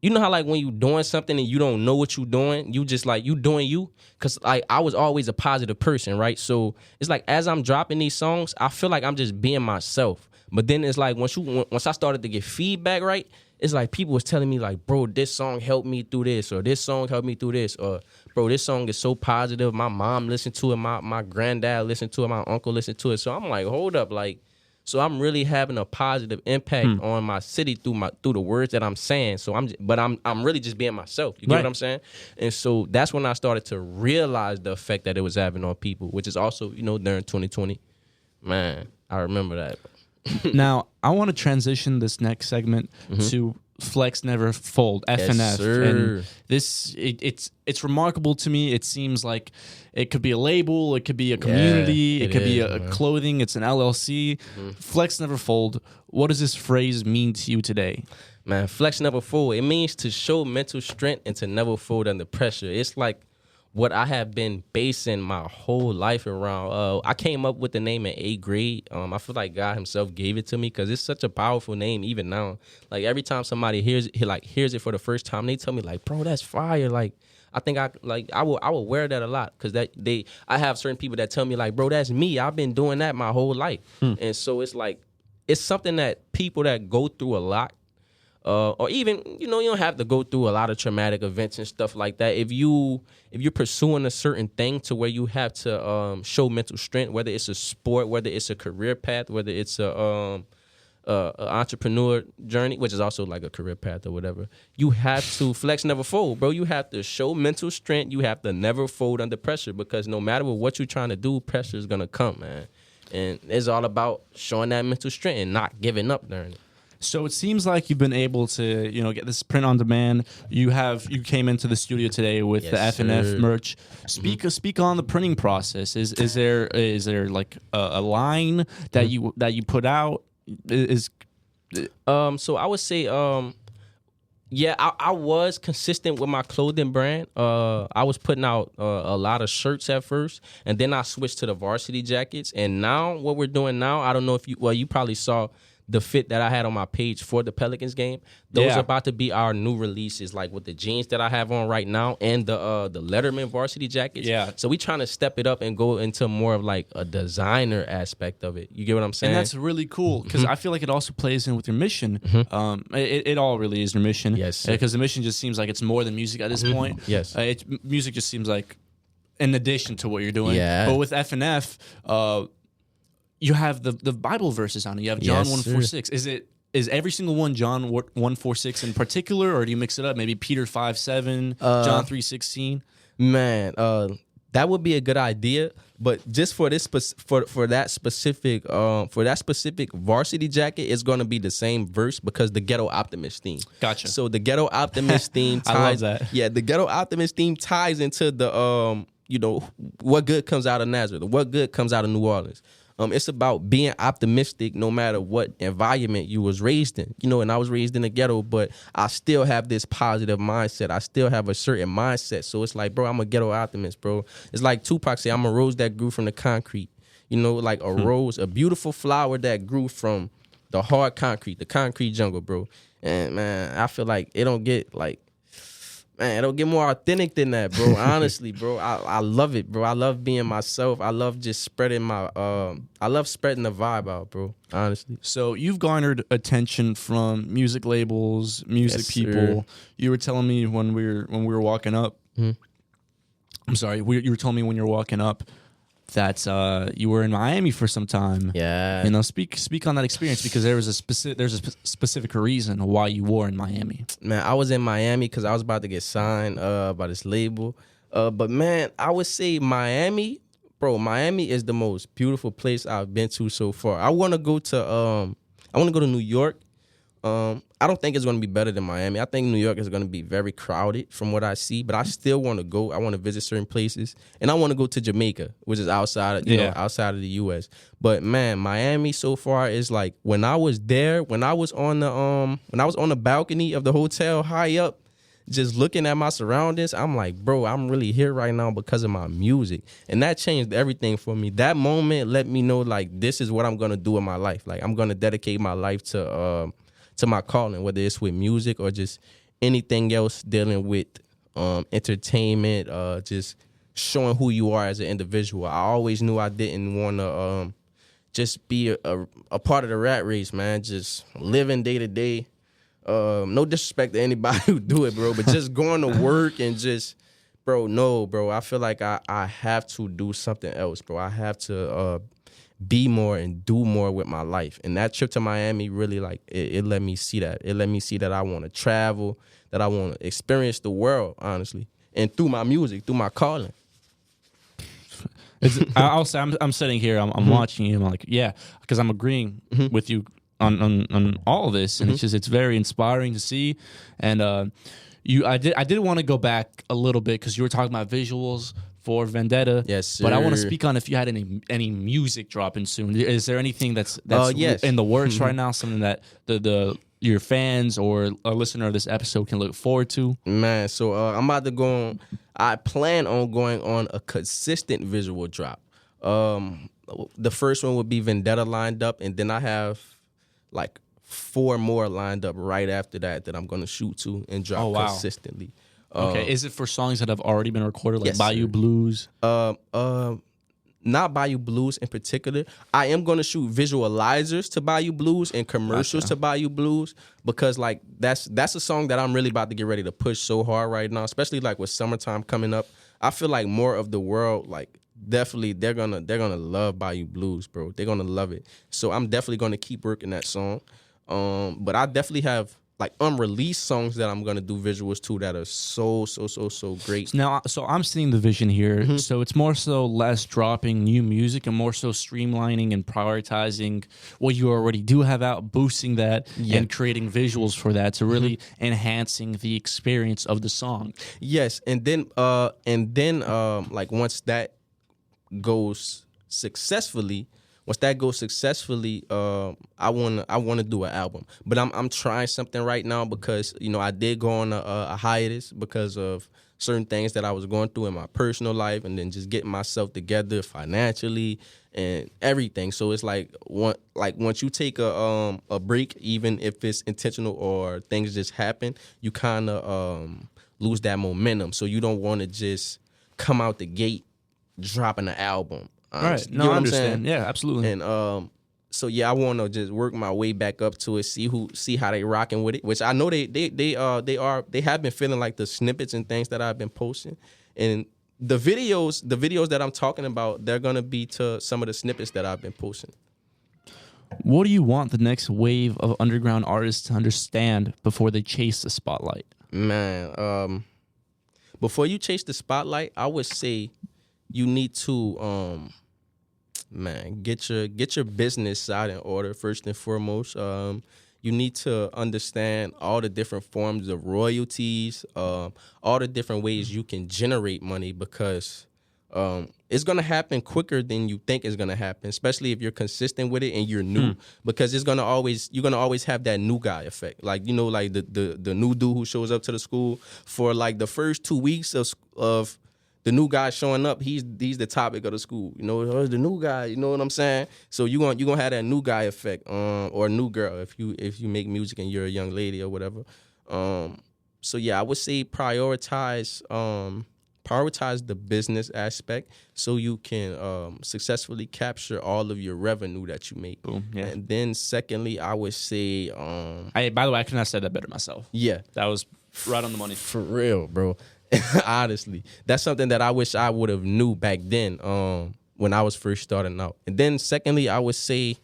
you know how like when you doing something and you don't know what you doing, you just like you doing you. Cause like I was always a positive person, right? So it's like as I'm dropping these songs, I feel like I'm just being myself. But then it's like once I started to get feedback, right? It's like people was telling me like, bro, this song helped me through this, or this song helped me through this, or bro, this song is so positive. My mom listened to it, my granddad listened to it, my uncle listened to it. So I'm like, hold up, like, so I'm really having a positive impact on my city through the words that I'm saying. So I'm really just being myself. You get what I'm saying? And so that's when I started to realize the effect that it was having on people, which is also, you know, during 2020. Man, I remember that. Now, I want to transition this next segment to Flex Never Fold, FNF. Yes, sir. And this, it's remarkable to me. It seems like it could be a label, it could be a community, it could be a clothing, it's an LLC. Flex Never Fold. What does this phrase mean to you today? Man, flex never fold. It means to show mental strength and to never fold under pressure. It's like what I have been basing my whole life around. I came up with the name in 8th grade. I feel like God himself gave it to me because it's such a powerful name even now. Like every time somebody hears it for the first time, they tell me like, bro, that's fire. Like I think I will wear that a lot because I have certain people that tell me like, bro, that's me. I've been doing that my whole life. And so it's like, it's something that people that go through a lot, or even, you know, you don't have to go through a lot of traumatic events and stuff like that. If you're pursuing a certain thing to where you have to show mental strength, whether it's a sport, whether it's a career path, whether it's a entrepreneur journey, which is also like a career path or whatever, you have to flex, never fold, bro. You have to show mental strength. You have to never fold under pressure because no matter what you're trying to do, pressure is gonna come, man. And it's all about showing that mental strength and not giving up during it. So it seems like you've been able to, you know, get this print on demand. You came into the studio today with the FNF merch. Speak on the printing process. Is there like a line that you put out? So I would say I was consistent with my clothing brand. I was putting out a lot of shirts at first, and then I switched to the varsity jackets. And now what we're doing now, I don't know if you probably saw the fit that I had on my page for the Pelicans game. Those are about to be our new releases, like with the jeans that I have on right now and the Letterman varsity jackets. Yeah. So we trying to step it up and go into more of like a designer aspect of it. You get what I'm saying? And that's really cool because I feel like it also plays in with your mission. It all really is your mission. Yes. Because the mission just seems like it's more than music at this point. Yes. Music just seems like in addition to what you're doing. Yeah. But with FNF, you have the Bible verses on it. You have John 1:4-6. Is every single one John 1:4-6 in particular, or do you mix it up? Maybe Peter 5:7, John 3:16. Man, that would be a good idea. But just for this for that specific varsity jacket, it's gonna be the same verse because the Ghetto Optimist theme. Gotcha. So the Ghetto Optimist theme ties. I love that. Yeah, the Ghetto Optimist theme ties into the what good comes out of Nazareth, what good comes out of New Orleans. It's about being optimistic no matter what environment you was raised in. You know, and I was raised in the ghetto, but I still have this positive mindset. I still have a certain mindset. So it's like, bro, I'm a ghetto optimist, bro. It's like Tupac said, I'm a rose that grew from the concrete. You know, like a rose, a beautiful flower that grew from the hard concrete, the concrete jungle, bro. And, man, I feel like it don't get more authentic than that, bro. Honestly, bro, I love it, bro. I love being myself. I love just spreading I love spreading the vibe out, bro. Honestly. So you've garnered attention from music labels, music people. You were telling me when we were walking up. I'm sorry. You were telling me when you were walking up that you were in Miami for some time. Yeah. You know, speak on that experience because there's a specific reason why you were in Miami. Man, I was in Miami because I was about to get signed by this label. But man, I would say Miami, bro. Miami is the most beautiful place I've been to so far. I want to go to New York. I don't think it's going to be better than Miami. I think New York is going to be very crowded from what I see, but I still want to go. I want to visit certain places, and I want to go to Jamaica, which is outside of, outside of the U.S. But man, Miami so far is like when I was there, when I was on the balcony of the hotel high up, just looking at my surroundings, I'm like, bro, I'm really here right now because of my music. And that changed everything for me. That moment let me know, like, this is what I'm going to do in my life. Like, I'm going to dedicate my life to my calling, whether it's with music or just anything else dealing with entertainment, just showing who you are as an individual. I always knew I didn't want to just be a part of the rat race, man, just living day to day. No disrespect to anybody who do it, bro, but just going to work and just, bro, no, bro. I feel like I have to do something else, bro. I have to be more and do more with my life. And that trip to Miami really, like, it let me see that. It let me see that I want to travel, that I want to experience the world, honestly, and through my music, through my calling. I'll say I'm sitting here, I'm watching you, I'm like, yeah, because I'm agreeing with you on all of this, and it's very inspiring to see. And I did want to go back a little bit because you were talking about visuals for Vendetta. Yes, sir. But I want to speak on if you had any music dropping soon. Is there anything that's yes. in the works right now? Something that your fans or a listener of this episode can look forward to? Man, so I'm about to go on. I plan on going on a consistent visual drop. The first one would be Vendetta lined up, and then I have like 4 more lined up right after that I'm going to shoot to and drop consistently. Okay, is it for songs that have already been recorded, like yes, Bayou sir. Blues? Not Bayou Blues in particular. I am going to shoot visualizers to Bayou Blues and commercials to Bayou Blues because, like, that's a song that I'm really about to get ready to push so hard right now, especially like with summertime coming up. I feel like more of the world, like, definitely they're gonna love Bayou Blues, bro. They're gonna love it. So I'm definitely gonna keep working that song. But I definitely have like unreleased songs that I'm gonna do visuals to that are so great. Now, so I'm seeing the vision here. So it's more so less dropping new music and more so streamlining and prioritizing what you already do have out, boosting that, and creating visuals for that to really enhancing the experience of the song. Yes, and then like once that goes successfully, I wanna do an album. But I'm trying something right now because I did go on a hiatus because of certain things that I was going through in my personal life, and then just getting myself together financially and everything. So it's like once you take a break, even if it's intentional or things just happen, you kind of lose that momentum. So you don't want to just come out the gate dropping an album. Right. No, I understand. Yeah, absolutely. And so yeah, I want to just work my way back up to it, see how they rocking with it. Which I know they have been feeling like the snippets and things that I've been posting, and the videos that I'm talking about, they're gonna be to some of the snippets that I've been posting. What do you want the next wave of underground artists to understand before they chase the spotlight? Man, before you chase the spotlight, I would say you need to get your business side in order first and foremost. You need to understand all the different forms of royalties, all the different ways you can generate money, because it's gonna happen quicker than you think it's gonna happen, especially if you're consistent with it and you're new. Because you're gonna always have that new guy effect. Like like the new dude who shows up to the school for like the first 2 weeks of the new guy showing up, he's the topic of the school. The new guy, you know what I'm saying? So you gonna have that new guy effect, or a new girl if you make music and you're a young lady or whatever. So yeah, I would say prioritize the business aspect so you can successfully capture all of your revenue that you make. Boom. Yeah. And then secondly, I would say by the way, I could not have said that better myself. Yeah. That was right on the money. For real, bro. Honestly, that's something that I wish I would have knew back then when I was first starting out. And then secondly, I would say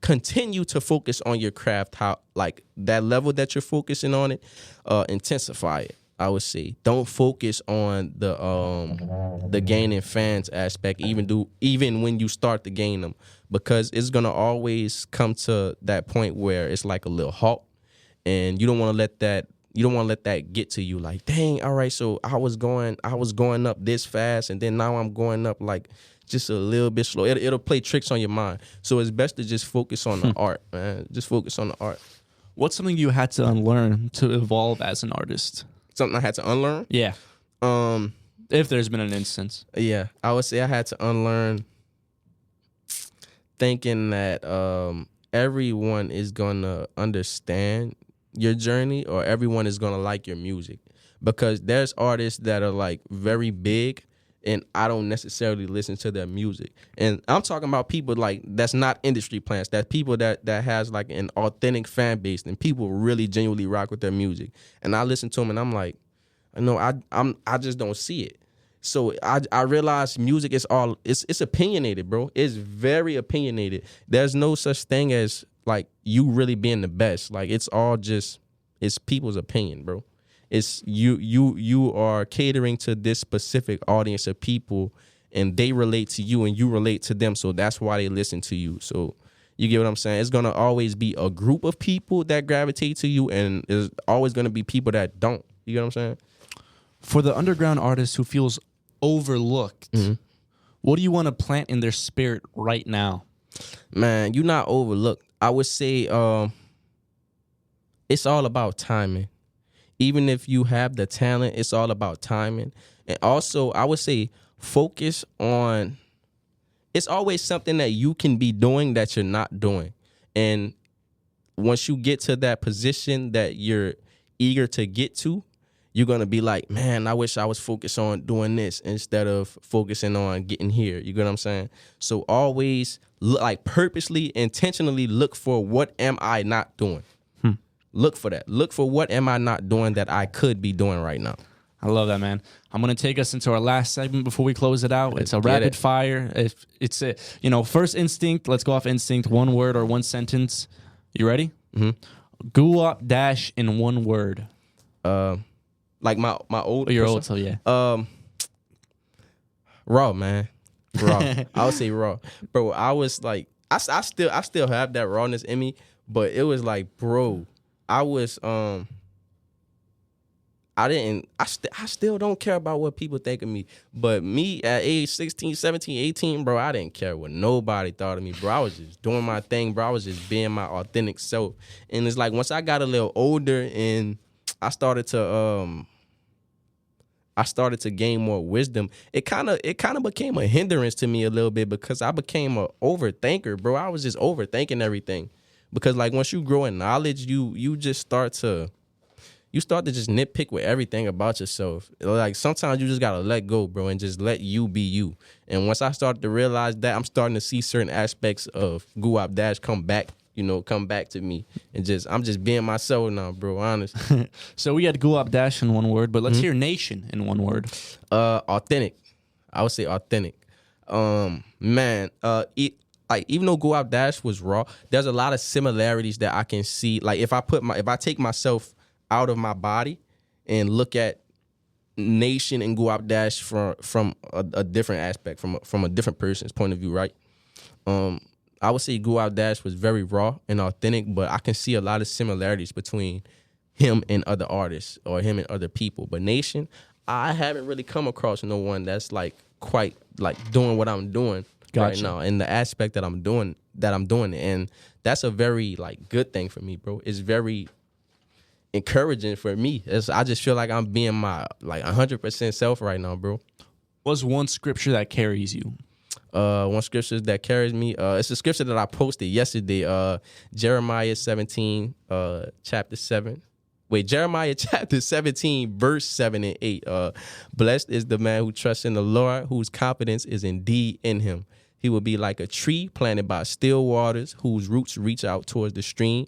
continue to focus on your craft, how like that level that you're focusing on it, intensify it. I would say don't focus on the gaining fans aspect, even when you start to gain them, because it's gonna always come to that point where it's like a little halt, and you don't want to let that get to you. Like, dang, all right, so I was going up this fast, and then now I'm going up like just a little bit slow. It'll play tricks on your mind. So it's best to just focus on the art, man. Just focus on the art. What's something you had to unlearn to evolve as an artist? Something I had to unlearn? Yeah. If there's been an instance. Yeah, I would say I had to unlearn thinking that everyone is gonna understand your journey, or everyone is gonna like your music, because there's artists that are like very big, and I don't necessarily listen to their music. And I'm talking about people like that's not industry plants, that people that has like an authentic fan base, and people really genuinely rock with their music. And I listen to them, and I'm like, I just don't see it. So I realize music is it's opinionated, bro. It's very opinionated. There's no such thing as like you really being the best. Like it's people's opinion, bro. It's you are catering to this specific audience of people, and they relate to you and you relate to them. So that's why they listen to you. So you get what I'm saying? It's going to always be a group of people that gravitate to you, and there's always going to be people that don't. You get what I'm saying? For the underground artist who feels overlooked, what do you want to plant in their spirit right now? Man, you're not overlooked. I would say it's all about timing. Even if you have the talent, it's all about timing. And also, I would say focus on, it's always something that you can be doing that you're not doing. And once you get to that position that you're eager to get to, you're going to be like, man, I wish I was focused on doing this instead of focusing on getting here. You get what I'm saying? So always purposely, intentionally look for what am I not doing? Look for that. Look for what am I not doing that I could be doing right now. I love that, man. I'm going to take us into our last segment before we close it out. It's a rapid fire. If it's a, first instinct, let's go off instinct, one word or one sentence. You ready? Mm-hmm. Guwap Dashh in one word. Like my old. Your old, so yeah. Raw, man. Raw. I would say raw, bro. I was like, I still have that rawness in me, but it was like, bro, I was I still don't care about what people think of me. But me at age 16, 17, 18, bro, I didn't care what nobody thought of me, bro. I was just doing my thing, bro. I was just being my authentic self. And it's like once I got a little older and I started to gain more wisdom, it kind of became a hindrance to me a little bit, because I became an overthinker, bro. I was just overthinking everything. Because like once you grow in knowledge, you just start to just nitpick with everything about yourself. Like sometimes you just gotta let go, bro, and just let you be you. And once I started to realize that, I'm starting to see certain aspects of Guwap Dashh come back to me, and I'm just being myself now, bro. Honest. So we had Guwap Dashh in one word, but let's hear Nation in one word. Authentic. I would say authentic. Man, even though Guwap Dashh was raw, there's a lot of similarities that I can see. Like if I take myself out of my body and look at Nation and Guwap Dashh from a different aspect, from a different person's point of view, right? I would say Guwap Dashh was very raw and authentic, but I can see a lot of similarities between him and other artists or him and other people. But Nation, I haven't really come across no one that's like quite like doing what I'm doing right now, and the aspect that I'm doing it. And that's a very like good thing for me, bro. It's very encouraging for me. I just feel like I'm being my like 100% self right now, bro. What's one scripture that carries you? One scripture that carries me, it's a scripture that I posted yesterday, Jeremiah 17, chapter 7. Jeremiah chapter 17, verse 7 and 8. Blessed is the man who trusts in the Lord, whose confidence is indeed in him. He will be like a tree planted by still waters, whose roots reach out towards the stream.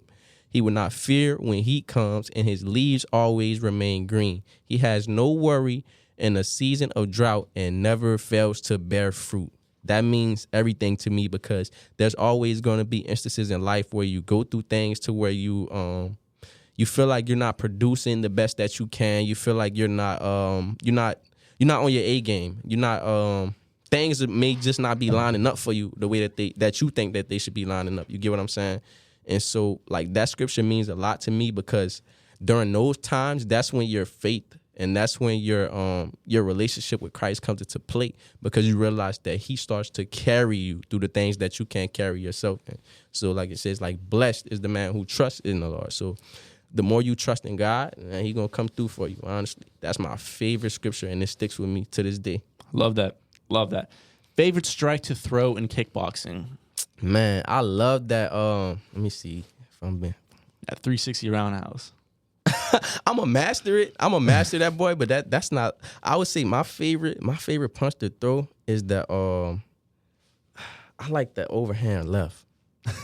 He will not fear when heat comes, and his leaves always remain green. He has no worry in a season of drought and never fails to bear fruit. That means everything to me, because there's always going to be instances in life where you go through things to where you you feel like you're not producing the best that you can. You feel like you're not on your A game. You're not things that may just not be lining up for you the way that you think that they should be lining up. You get what I'm saying? And so like that scripture means a lot to me because during those times, that's when your faith and that's when your relationship with Christ comes into play because you realize that he starts to carry you through the things that you can't carry yourself in. So like it says, like blessed is the man who trusts in the Lord. So the more you trust in God, and he gonna come through for you. Honestly, that's my favorite scripture, and it sticks with me to this day. Love that. Favorite strike to throw in kickboxing? Man, I love that. Let me see if I'm being That 360 roundhouse. I'm a master it. I'm a master that boy, but that's not. I would say my favorite punch to throw is the I like the overhand left.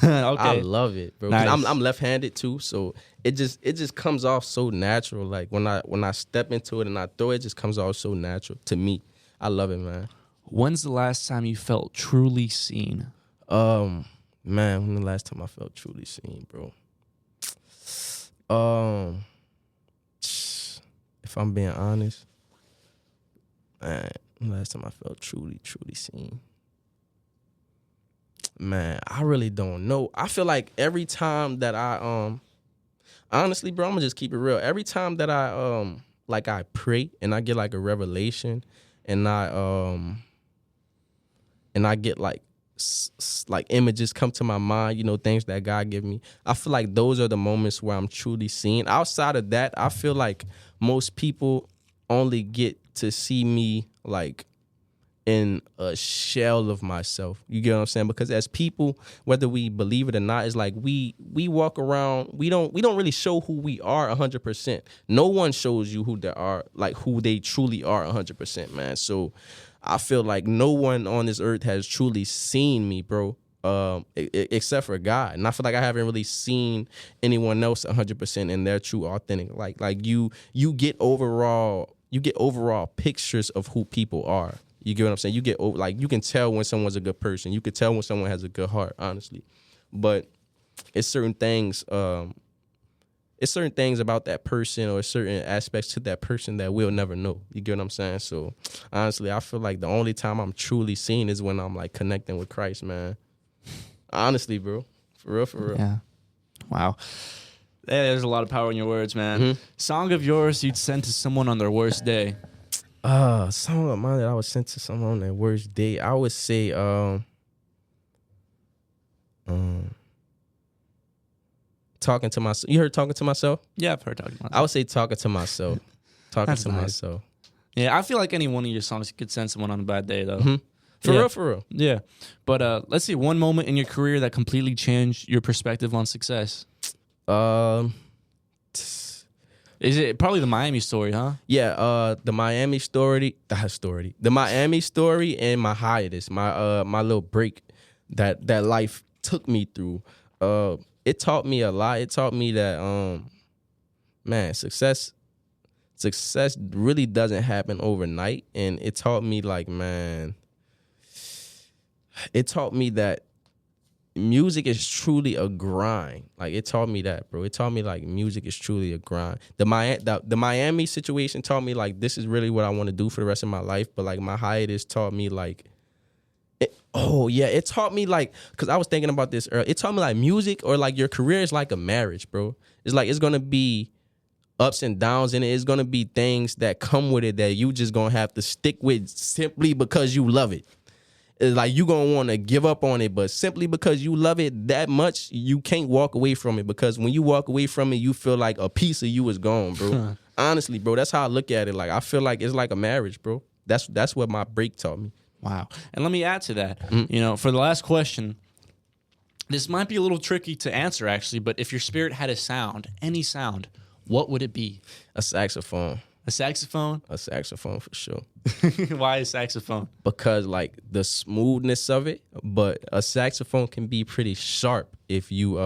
Okay. I love it, bro. 'Cause Nice. I'm left-handed too, so it just comes off so natural. Like when I step into it and I throw it, just comes off so natural to me. I love it, man. When's the last time you felt truly seen? Man, when the last time I felt truly seen, bro? If I'm being honest, man, the last time I felt truly seen. Man, I really don't know. I feel like every time that I honestly, bro, I'm gonna just keep it real. Every time that I I pray and I get like a revelation and I get like like images come to my mind, you know, things that God give me. I feel like those are the moments where I'm truly seen. Outside of that, I feel like most people only get to see me like in a shell of myself. You get what I'm saying? Because as people, whether we believe it or not, it's like we walk around, we don't really show who we are 100%. No one shows you who they are, like who they truly are 100%, man. So I feel like no one on this earth has truly seen me, bro, except for God. And I feel like I haven't really seen anyone else 100% in their true authentic. Like you get overall pictures of who people are. You get what I'm saying? You get you can tell when someone's a good person. You can tell when someone has a good heart, honestly. But it's certain things. It's certain things about that person or certain aspects to that person that we'll never know. You get what I'm saying? So honestly, I feel like the only time I'm truly seen is when I'm like connecting with Christ, man. Honestly, bro. For real. Yeah. Wow. Yeah, there's a lot of power in your words, man. Mm-hmm. Song of yours you'd send to someone on their worst day. Song of mine that I would send to someone on their worst day. I would say talking to myself. You heard talking to myself? Yeah, I've heard talking about I would say talking to myself. Talking That's to nice. myself. Yeah, I feel like any one of your songs could send someone on a bad day, though. Mm-hmm. For Yeah. real. Yeah. But let's see, one moment in your career that completely changed your perspective on success. Is it probably the Miami story, huh? Yeah, the Miami story, the Miami story and my hiatus, my little break that life took me through. It taught me a lot. It taught me that man, success really doesn't happen overnight, and it taught me it taught me that music is truly a grind. Like, it taught me that, bro. It taught me, like, music is truly a grind. The Miami situation taught me, like, this is really what I want to do for the rest of my life. But, like, my hiatus taught me, like, it taught me, like, because I was thinking about this earlier. It taught me, like, music or, like, your career is like a marriage, bro. It's like, it's going to be ups and downs in it. It's going to be things that come with it that you just going to have to stick with simply because you love it. It's like you gonna want to give up on it, but simply because you love it that much, you can't walk away from it, because when you walk away from it, you feel like a piece of you is gone, bro. Honestly, bro, that's how I look at it. Like, I feel like it's like a marriage, bro. That's what my break taught me. Wow. And let me add to that. You know, for the last question, this might be a little tricky to answer, actually, but if your spirit had a sound, any sound, what would it be? A saxophone. A saxophone? A saxophone for sure. Why a saxophone? Because, like, the smoothness of it, but a saxophone can be pretty sharp if you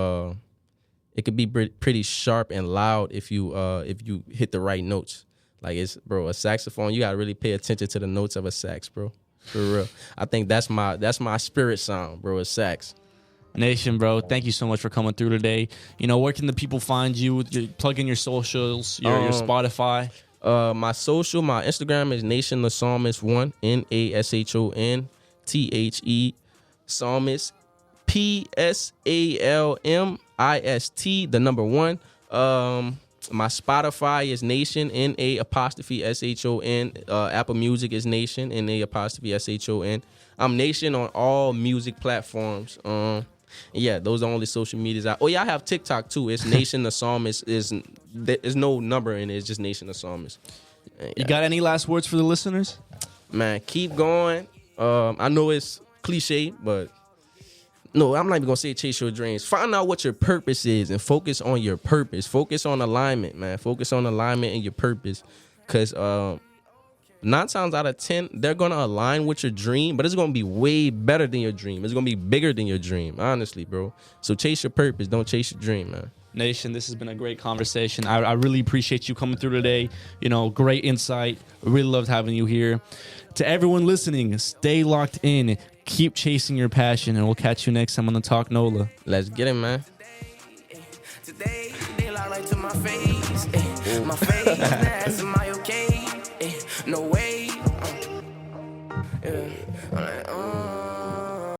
it could be pretty sharp and loud if you hit the right notes. Like, it's, bro, a saxophone, you gotta really pay attention to the notes of a sax, bro. For real. I think that's my spirit sound, bro, a sax. Nation, bro, thank you so much for coming through today. You know, where can the people find you? Plug in your socials, your Spotify. My Instagram is Nation the Psalmist 1, NASHONTHE Psalmist PSALMIST the number 1. My Spotify is Nation NA''SHON. Apple Music is Nation NA''SHON. I'm Nation on all music platforms. Yeah, those are only social medias. I have TikTok too. It's Nation the Psalmist. There's no number in it. It's just Nation the Psalmist. Yeah. You got any last words for the listeners? Man, keep going. I know it's cliche, but no, I'm not even gonna say chase your dreams. Find out what your purpose is and focus on your purpose. Focus on alignment, man. Focus on alignment and your purpose. Cause 9 times out of 10, they're gonna align with your dream, but it's gonna be way better than your dream. It's gonna be bigger than your dream, honestly, bro. So chase your purpose, don't chase your dream, man. Nation, this has been a great conversation. I really appreciate you coming through today. You know, great insight. Really loved having you here. To everyone listening, stay locked in. Keep chasing your passion, and we'll catch you next time on the Talk NOLA. Let's get it, man. Today, they lie right to my face. My face.